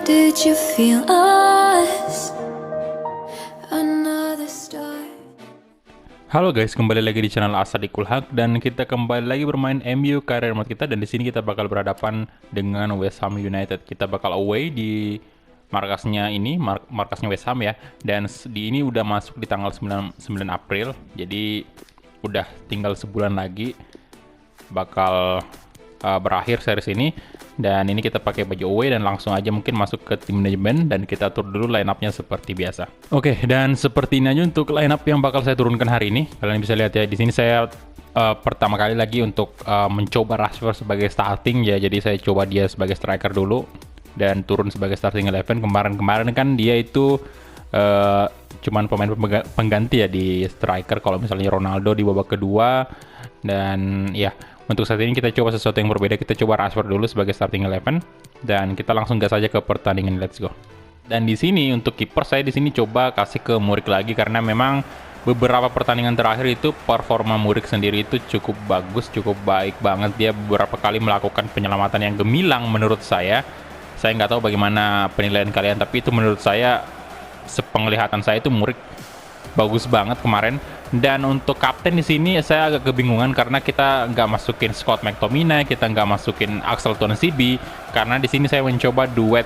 did you feel us? Another start. Halo guys, kembali lagi di channel Asadikul Haq dan kita kembali lagi bermain MU Career Mode kita, dan di sini kita bakal berhadapan dengan West Ham United. Kita bakal away di markasnya ini, markasnya West Ham ya. Dan di ini udah masuk di tanggal 9 April. Jadi udah tinggal sebulan lagi bakal berakhir series ini. Dan ini kita pakai baju away dan langsung aja mungkin masuk ke tim manajemen dan kita atur dulu line up-nya seperti biasa. Oke, dan seperti ini aja untuk line up yang bakal saya turunkan hari ini. Kalian bisa lihat ya, di sini saya pertama kali lagi untuk mencoba Rashford sebagai starting ya. Jadi saya coba dia sebagai striker dulu dan turun sebagai starting 11. Kemarin kan dia itu cuman pemain pengganti ya di striker kalau misalnya Ronaldo di babak kedua. Dan ya, untuk saat ini kita coba sesuatu yang berbeda. Kita coba Rashford dulu sebagai starting 11 dan kita langsung gas aja ke pertandingan. Let's go. Dan di sini untuk kiper saya di sini coba kasih ke Muric lagi karena memang beberapa pertandingan terakhir itu performa Muric sendiri itu cukup bagus, cukup baik banget. Dia beberapa kali melakukan penyelamatan yang gemilang menurut saya. Saya nggak tahu bagaimana penilaian kalian, tapi itu menurut saya, sepenglihatan saya itu Muric bagus banget kemarin. Dan untuk kapten di sini saya agak kebingungan karena kita nggak masukin Scott McTominay, kita nggak masukin Axel Tuanzebe karena di sini saya mencoba duet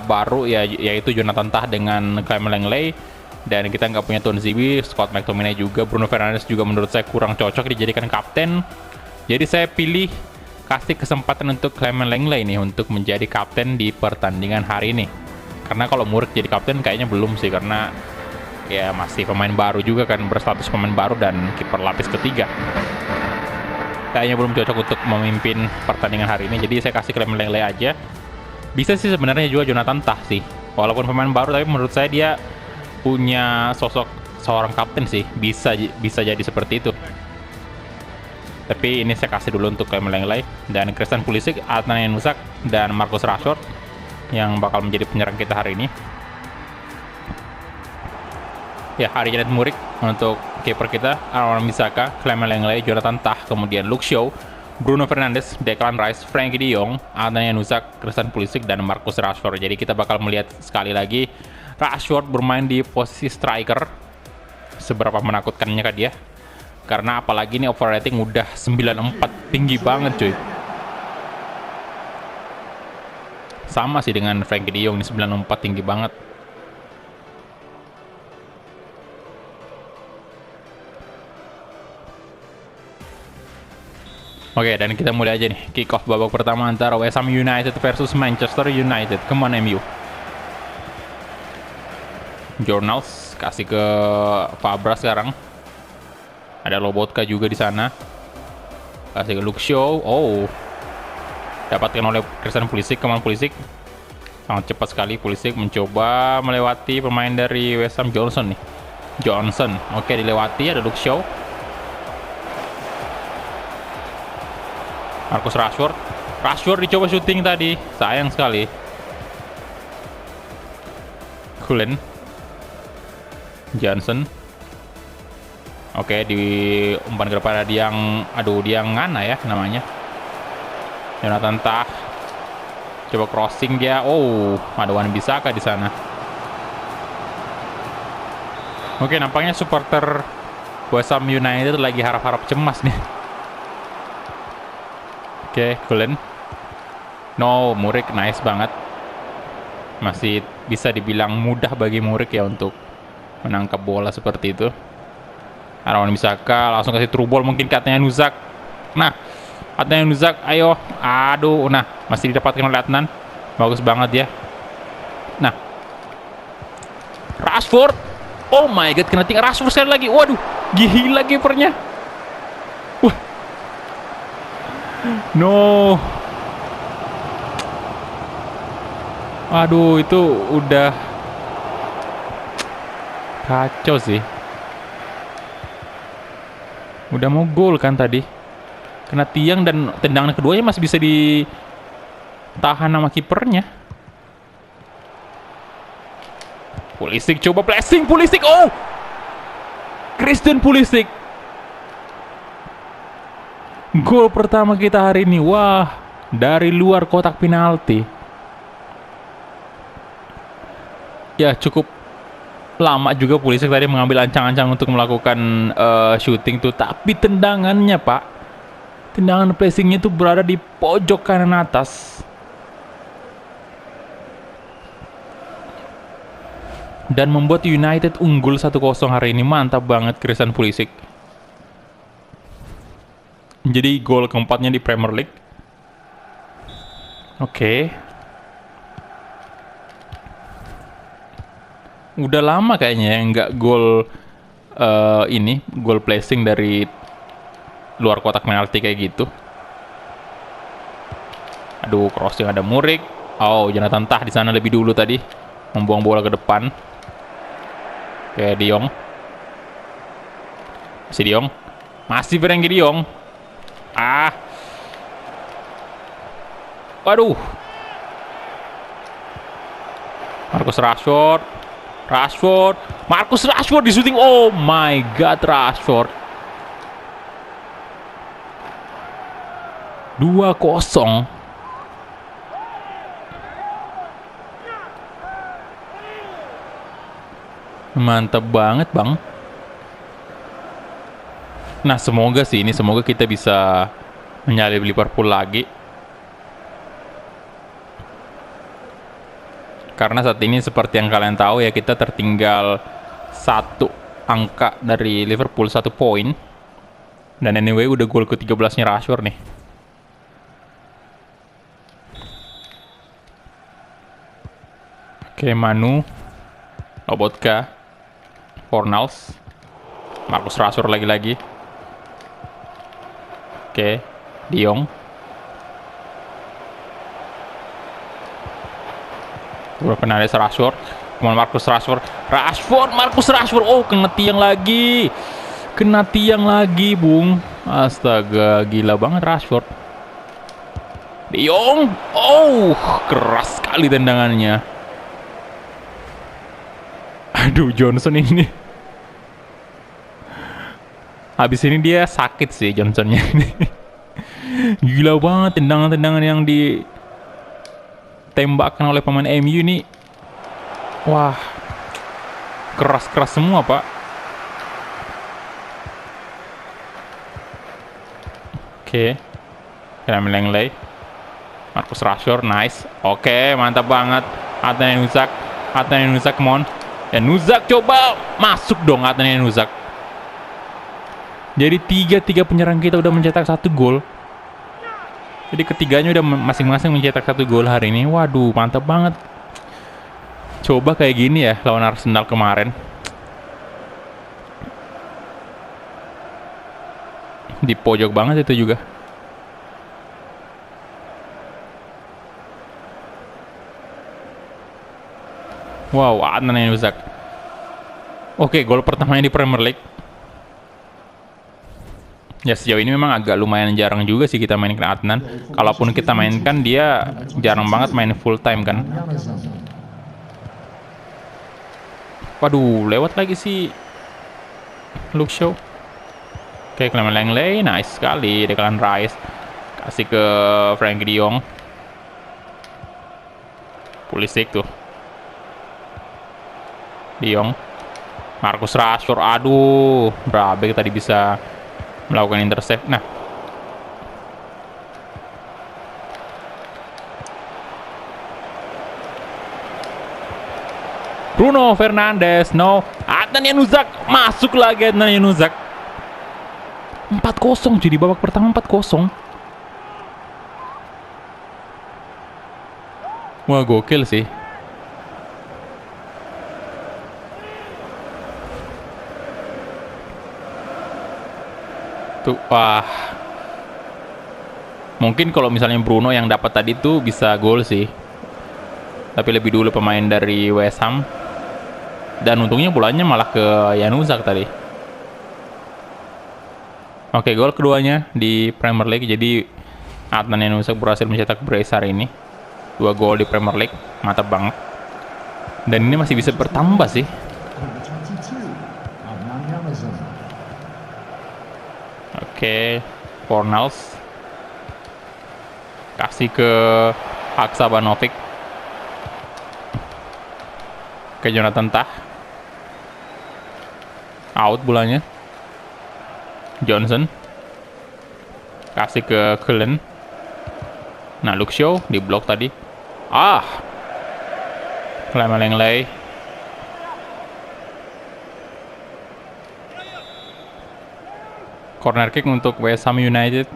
baru ya, yaitu Jonathan Tah dengan Clement Lenglet, dan kita nggak punya Tuanzebe, Scott McTominay juga, Bruno Fernandes juga menurut saya kurang cocok dijadikan kapten. Jadi saya pilih kasih kesempatan untuk Clement Lenglet ini untuk menjadi kapten di pertandingan hari ini. Karena kalau Muric jadi kapten kayaknya belum sih, karena ya masih pemain baru juga kan, berstatus pemain baru dan kiper lapis ketiga. Kayaknya belum cocok untuk memimpin pertandingan hari ini. Jadi saya kasih Clement Lenglet aja. Bisa sih sebenarnya juga Jonathan Tah sih. Walaupun pemain baru tapi menurut saya dia punya sosok seorang kapten sih. Bisa jadi seperti itu. Tapi ini saya kasih dulu untuk Clement Lenglet dan Christian Pulisic, Adnan Januzaj dan Marcus Rashford yang bakal menjadi penyerang kita hari ini. Ya, hari Janet Muric untuk kiper kita, Aaron Wan-Bissaka, Clement Lenglet, Jonathan Tah, kemudian Luke Shaw, Bruno Fernandes, Declan Rice, Frenkie de Jong, Adnan Januzaj, Christian Pulisic, dan Marcus Rashford. Jadi kita bakal melihat sekali lagi Rashford bermain di posisi striker. Seberapa menakutkannya kah dia? Karena apalagi ini overrating udah 94, tinggi banget cuy. Sama sih dengan Frenkie de Jong, ini 94, tinggi banget. Oke, dan kita mulai aja nih kick off babak pertama antara West Ham United versus Manchester United. Come on MU. Journals kasih ke Fabra sekarang. Ada Lobotka juga di sana. Kasih ke Luke Shaw. Oh. Dapatkan oleh Christian Pulisic, kemana Pulisic. Sangat cepat sekali Pulisic mencoba melewati pemain dari West Ham, Johnson nih. Johnson. Oke, dilewati, ada Luke Shaw. Marcus Rashford dicoba syuting tadi, sayang sekali. Cullen, Johnson. Oke, di umpan ke depan dia ngana ya namanya. Jonathan Tah. Coba crossing dia. Oh, ada Wan-Bissaka di sana. Oke, nampaknya supporter West Ham United lagi harap-harap cemas nih. Oke, Cullen. No, Muric nice banget. Masih bisa dibilang mudah bagi Muric ya untuk menangkap bola seperti itu. Aaron Wan-Bissaka langsung kasih through ball mungkin ke Adnan Januzaj. Nah, Adnan Januzaj, ayo. Aduh, nah, masih didapatkan oleh Adnan. Bagus banget ya. Nah, Rashford. Oh my god, kena tinggal Rashford sekali lagi. Waduh, gila kipernya. Wah. No. Aduh, itu udah kacau sih. Udah mau gol kan tadi. Kena tiang dan tendangan keduanya masih bisa ditahan sama kipernya. Pulisic coba pressing, Pulisic. Oh! Christian Pulisic. Gol pertama kita hari ini. Wah, dari luar kotak penalti. Ya cukup lama juga Pulisic tadi mengambil ancang-ancang untuk melakukan shooting tuh, tapi tendangannya Pak, tendangan placingnya tuh berada di pojok kanan atas dan membuat United unggul 1-0 hari ini. Mantap banget Christian Pulisic. Jadi gol keempatnya di Premier League. Oke. Udah lama kayaknya ya nggak gol gol placing dari luar kotak penalti kayak gitu. Aduh, crossing ada Murik. Oh, Jonathan Tah di sana lebih dulu tadi membuang bola ke depan. Oke, De Jong. Masih De Jong. Masih Frenkie De Jong. Waduh. Marcus Rashford. Marcus Rashford di shooting. Oh my god, Rashford. 2-0. Mantap banget, Bang. Nah, semoga kita bisa menyalip Liverpool lagi. Karena saat ini seperti yang kalian tahu ya, kita tertinggal 1 angka dari Liverpool, 1 poin. Dan anyway udah gol ke-13-nya Rashford nih. Oke, Manu, Lobotka, Fornals, Marcus Rashford lagi-lagi. Oke, De Jong. Udah penarik Rashford. Kemudian Marcus Rashford. Marcus Rashford. Oh, kena tiang lagi. Bung. Astaga, gila banget Rashford. De Jong. Oh, keras sekali tendangannya. Aduh, Johnson ini. Habis ini dia sakit sih Johnsonnya ini. Gila banget tendangan-tendangan yang ditembakkan oleh pemain MU ini. Wah, keras-keras semua, Pak. Oke. Langley. Marcus Rashford, nice. Oke, mantap banget. Adnan Nuzak, come on. Ya, Nuzak coba masuk dong, Adnan Nuzak. Jadi 3 penyerang kita udah mencetak 1 gol. Jadi ketiganya udah masing-masing mencetak 1 gol hari ini. Waduh, mantap banget. Coba kayak gini ya lawan Arsenal kemarin. Di pojok banget itu juga. Wow, Adnan Nuzak. Oke, gol pertamanya di Premier League. Ya, sejauh ini memang agak lumayan jarang juga sih kita mainkan Adnan. Kalaupun kita mainkan, dia jarang banget main full time kan. Waduh, lewat lagi sih Luke Shaw. Oke, Clement Langley, nice sekali. Declan Rice kasih ke Frenkie De Jong. Pulisic tuh. De Jong. Marcus Rashford, aduh, Brabeck tadi bisa melakukan intercept. Nah, Bruno Fernandes, no. Adnan Januzak, masuk lagi Adnan Januzak. 4-0 jadi babak pertama 4-0. Wah, gokil sih. Tuh, wah. Mungkin kalau misalnya Bruno yang dapat tadi tuh bisa gol sih. Tapi lebih dulu pemain dari West Ham. Dan untungnya bolanya malah ke Januzak tadi. Oke, gol keduanya di Premier League. Jadi Adnan Januzak berhasil mencetak brace hari ini. 2 gol di Premier League. Mantap banget. Dan ini masih bisa bertambah sih. Oke, Fornals kasih ke Haksabanovic. ke Jonathan Tah. Out bolanya. Johnson. Kasih ke Cullen. Nah, Luke Shaw di blok tadi. Langley. Corner kick untuk West Ham United.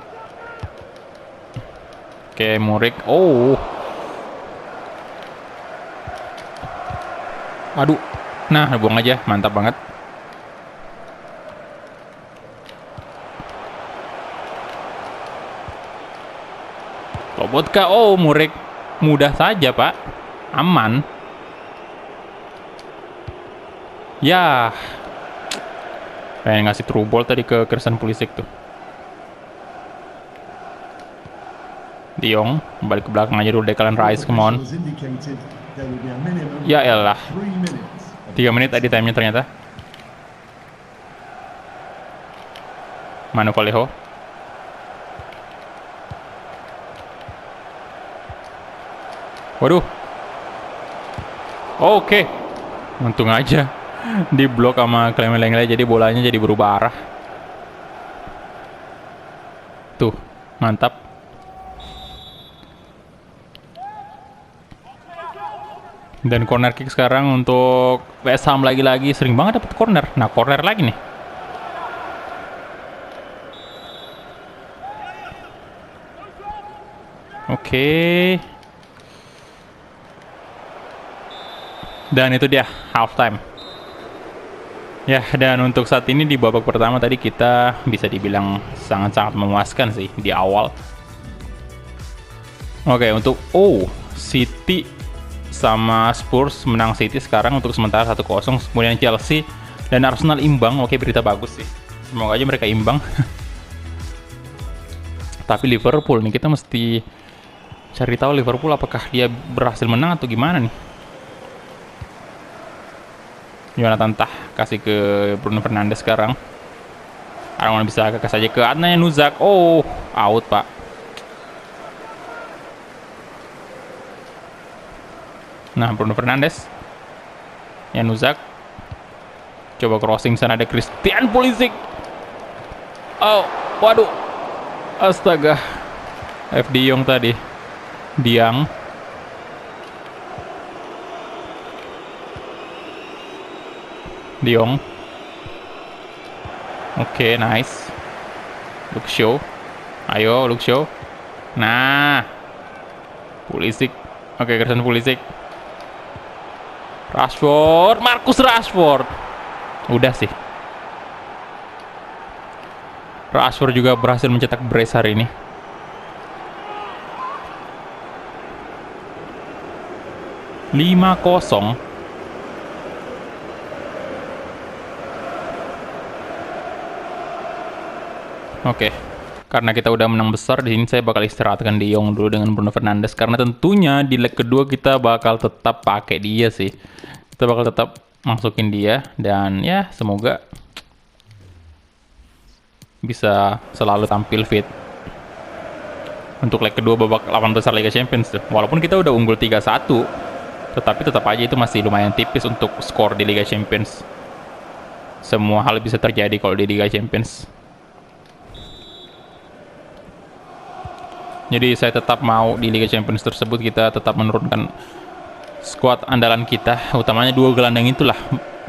Oke, Muric. Aduh. Nah, buang aja. Mantap banget. Lobotka. Muric. Mudah saja, Pak. Aman. Ya. Pengen ngasih true ball tadi ke Christian Pulisic tuh. De Jong balik ke belakang aja dulu. Declan Rice, come on. Ya elah. 3 menit tadi time-nya ternyata. Manu Vallejo. Waduh. Oke. Untung aja di blok sama Clement Langley, jadi bolanya jadi berubah arah. Tuh, mantap. Dan corner kick sekarang untuk West Ham lagi-lagi. Sering banget dapat corner. Nah, corner lagi nih. Oke. Dan itu dia halftime. Ya, dan untuk saat ini di babak pertama tadi kita bisa dibilang sangat-sangat memuaskan sih di awal. Oke, untuk City sama Spurs menang City sekarang untuk sementara 1-0. Kemudian Chelsea dan Arsenal imbang. Oke, berita bagus sih. Semoga aja mereka imbang. Tapi Liverpool nih, kita mesti cari tahu Liverpool apakah dia berhasil menang atau gimana nih. Jonathan Tah kasih ke Bruno Fernandes sekarang. Arman bisa kasih saja ke Adnan Nuzak. Out, Pak. Nah, Bruno Fernandes. Nuzak. Coba crossing sana, ada Christian Pulisic. Waduh. Astaga. De Jong tadi. Diang. De Jong. Oke, nice. Luke Shaw. Ayo, Luke Shaw. Nah. Pulisic. Oke, Christian Pulisic. Rashford. Marcus Rashford. Udah sih. Rashford juga berhasil mencetak brace hari ini. (5-0). Oke, karena kita udah menang besar di sini, saya bakal istirahatkan De Jong dulu dengan Bruno Fernandes, karena tentunya di leg kedua kita bakal tetap pakai dia sih. Kita bakal tetap masukin dia, dan ya semoga bisa selalu tampil fit untuk leg kedua babak 8 besar Liga Champions tuh. Walaupun kita udah unggul 3-1, tetapi tetap aja itu masih lumayan tipis untuk skor di Liga Champions. Semua hal bisa terjadi kalau di Liga Champions. Jadi saya tetap mau di Liga Champions tersebut kita tetap menurunkan skuad andalan kita, utamanya dua gelandang itulah,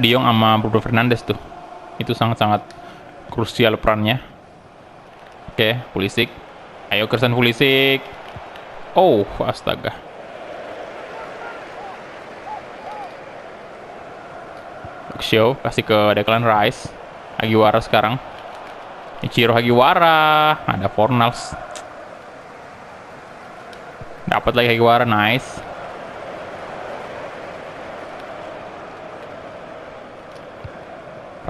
De Jong sama Bruno Fernandes tuh. Itu sangat-sangat krusial perannya. Oke, Pulisic. Ayo Christian Pulisic. Astaga. Show kasih ke Declan Rice. Hagiwara sekarang. Ichiro Hagiwara. Ada Fornals. Dapat lagi Hagiwara, nice.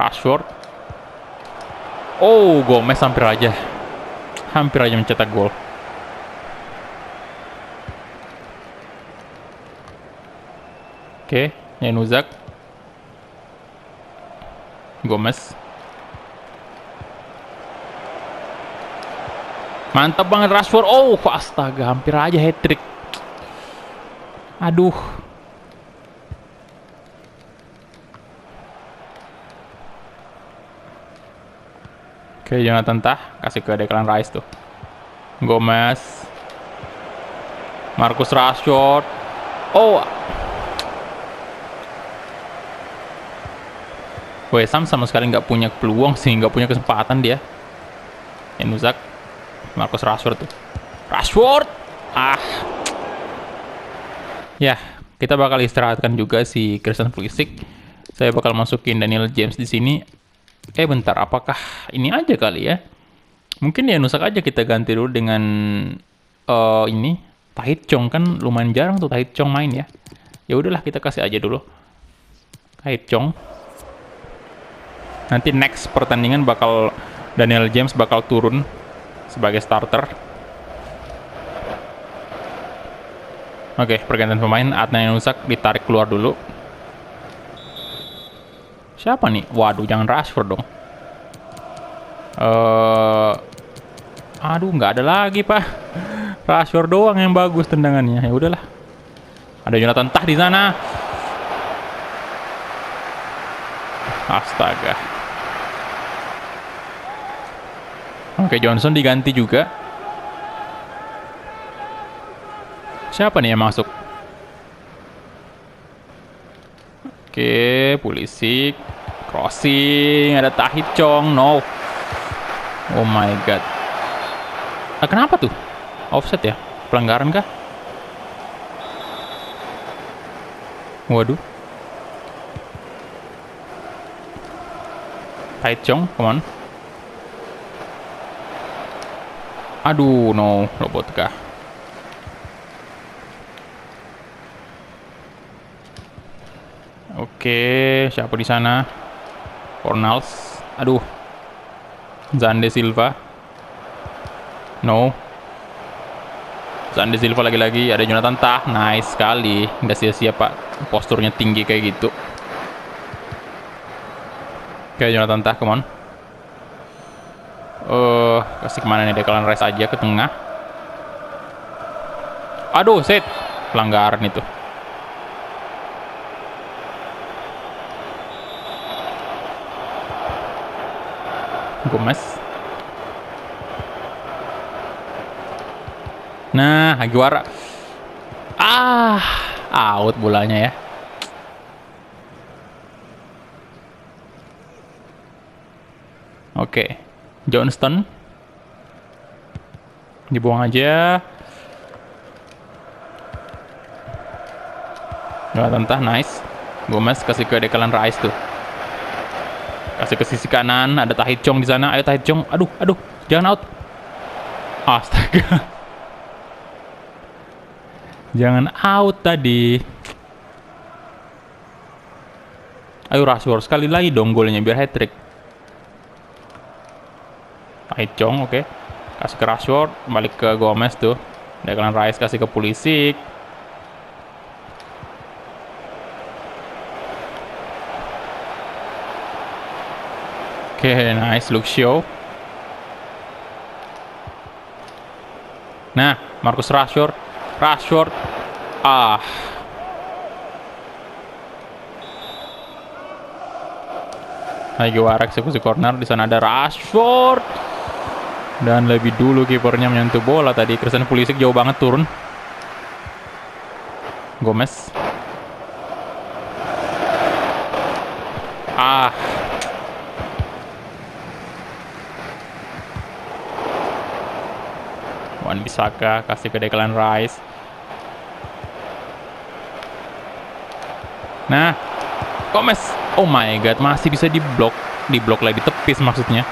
Rashford. Gomez hampir aja mencetak gol. Oke, Nuzak. Gomez. Mantap banget Rashford. Astaga, hampir aja hat-trick. Aduh. Oke, Jonathan Tah kasih ke Declan Rice tuh. Gomez. Marcus Rashford. Oh. West Ham sama sekali nggak punya peluang sih, nggak punya kesempatan dia. Januzak. Marcus Rashford tuh. Rashford. Ya, kita bakal istirahatkan juga si Christian Pulisic. Saya bakal masukin Daniel James di sini. Bentar, apakah ini aja kali ya? Mungkin ya Nusak aja kita ganti dulu dengan ini Tahith Chong, kan lumayan jarang tuh Tahith Chong main ya. Ya udahlah, kita kasih aja dulu Tahith Chong. Nanti next pertandingan bakal Daniel James bakal turun sebagai starter. Oke, pergantian pemain. Adnan Nusak ditarik keluar dulu. Siapa nih? Waduh, jangan Rashford dong. Aduh, nggak ada lagi, Pak. Rashford doang yang bagus tendangannya. Ya udahlah. Ada Jonathan Tah di sana. Astaga. Oke, Johnson diganti juga. Siapa nih yang masuk? Oke, Pulisic. Crossing, ada Tahith Chong. No. Oh my god. Kenapa tuh? Offset ya? Pelanggaran kah? Waduh. Tahith Chong, come on. Aduh, no. Robot kah? Oke, siapa di sana? Fornals. Aduh. Zande Silva. No. Zande Silva lagi-lagi. Ada Jonathan Tah. Nice sekali. Nggak sia-sia, Pak. Posturnya tinggi kayak gitu. Oke, Jonathan Tah, come on. Kasih kemana nih? Declan Rice aja ke tengah. Aduh, set. Pelanggaran itu. Gomez. Nah, Aguara. Out bolanya ya. Oke. Johnston. Dibuang aja. Jonathan Tah, nice. Gomez kasih ke Declan Rice tuh. Kasih ke sisi kanan, ada Tahith Chong di sana. Ayo Tahith Chong. Aduh, jangan out. Astaga. Jangan out tadi. Ayo Rashford, sekali lagi dong golnya biar hat-trick. Tahith Chong, oke. Kasih ke Rashford, balik ke Gomez tuh. Declan Rice kasih ke Pulisic. Oke, nice, Luxio. Nah, Marcus Rashford. Aguara eksekusi corner. Di sana ada Rashford. Dan lebih dulu kipernya menyentuh bola tadi. Christian Pulisic jauh banget turun. Gomez. Wan-Bissaka kasih ke Declan Rice. Nah, Gomez. Oh my god, masih bisa diblok. Diblok lagi, ditepis maksudnya.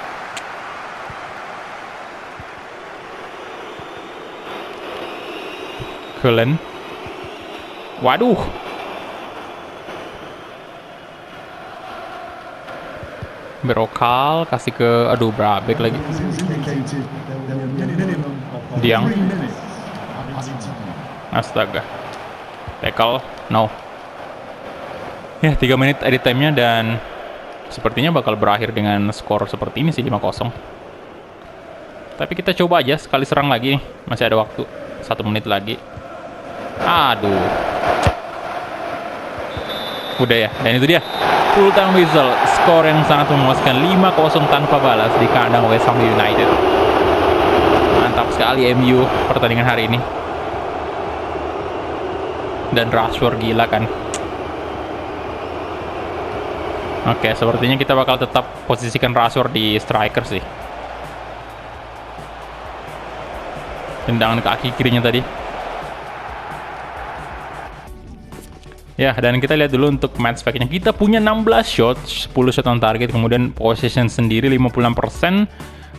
Cullen. Waduh. Berokal kasih ke Brabeck lagi. Diang. Astaga. Tackle. No. Ya, 3 menit edit time-nya dan sepertinya bakal berakhir dengan skor seperti ini sih, 5-0. Tapi kita coba aja sekali serang lagi. Masih ada waktu. 1 menit lagi. Aduh. Udah ya, dan itu dia full time whistle, skor yang sangat memuaskan 5-0 tanpa balas di kandang West Ham United. Mantap sekali MU pertandingan hari ini. Dan Rashford gila kan. Oke, sepertinya kita bakal tetap posisikan Rashford di striker sih. Tendangan kaki kirinya tadi. Ya, dan kita lihat dulu untuk match pack-nya. Kita punya 16 shot, 10 shot on target, kemudian possession sendiri 56%.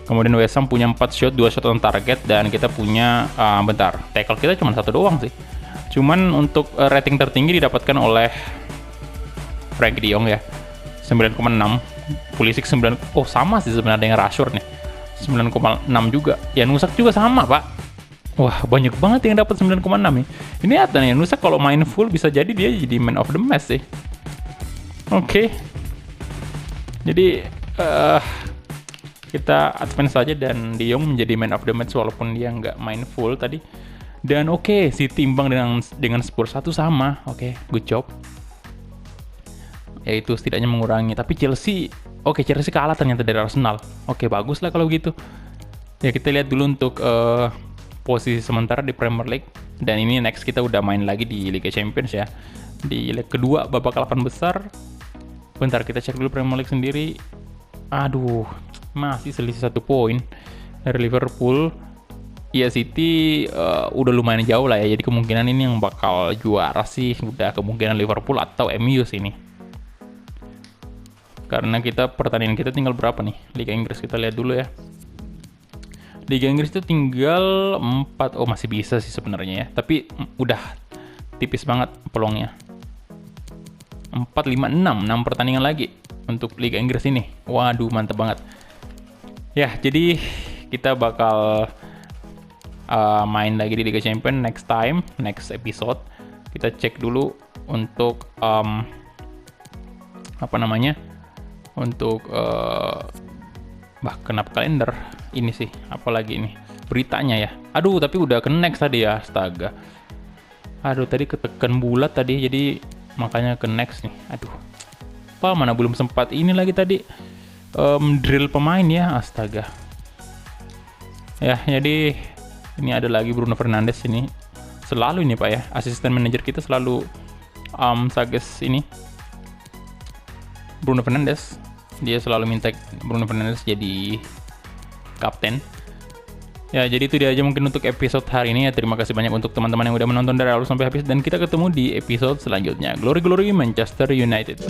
Kemudian West Ham punya 4 shot, 2 shot on target, dan kita punya tackle kita cuma 1 doang sih. Cuman untuk rating tertinggi didapatkan oleh Frankie De Jong ya. 9,6. Pulisic 9. Oh, sama sih sebenarnya dengan Rashford nih. 9,6 juga. Ya Nusak juga sama, Pak. Wah, banyak banget yang dapat 9,6 ya. Ini ada nih, Nusa kalau main full bisa jadi dia jadi man of the match sih. Oke. Jadi kita advance saja dan De Jong menjadi man of the match walaupun dia nggak main full tadi. Dan oke, City imbang dengan Spurs 1 sama. Oke, good job. Ya itu setidaknya mengurangi. Tapi Chelsea kalah ternyata dari Arsenal. Oke, bagus lah kalau gitu. Ya kita lihat dulu untuk posisi sementara di Premier League, dan ini next kita udah main lagi di Liga Champions ya, di leg kedua babak 8 besar. Bentar kita cek dulu Premier League sendiri. Aduh, masih selisih 1 poin dari Liverpool. Ya City udah lumayan jauh lah ya, jadi kemungkinan ini yang bakal juara sih udah kemungkinan Liverpool atau MU sih ini. Karena kita pertandingan kita tinggal berapa nih? Liga Inggris kita lihat dulu ya. Liga Inggris itu tinggal 4. Oh, masih bisa sih sebenarnya ya. Tapi udah tipis banget peluangnya. 4, 5, 6 pertandingan lagi untuk Liga Inggris ini. Waduh, mantep banget. Ya, jadi kita bakal main lagi di Liga Champions next episode. Kita cek dulu untuk untuk kenapa kalender ini sih, apalagi ini beritanya ya. Aduh, tapi udah ke next tadi ya, astaga. Aduh, tadi ketekan bulat tadi, jadi makanya ke next nih. Aduh, mana belum sempat ini lagi tadi drill pemain ya, astaga. Ya, jadi ini ada lagi Bruno Fernandes ini. Selalu ini Pak ya, asisten manajer kita selalu suggest ini Bruno Fernandes. Dia selalu minta Bruno Fernandes jadi kapten. Ya, jadi itu dia aja mungkin untuk episode hari ini ya. Terima kasih banyak untuk teman-teman yang udah menonton dari awal sampai habis, dan kita ketemu di episode selanjutnya. Glory Manchester United.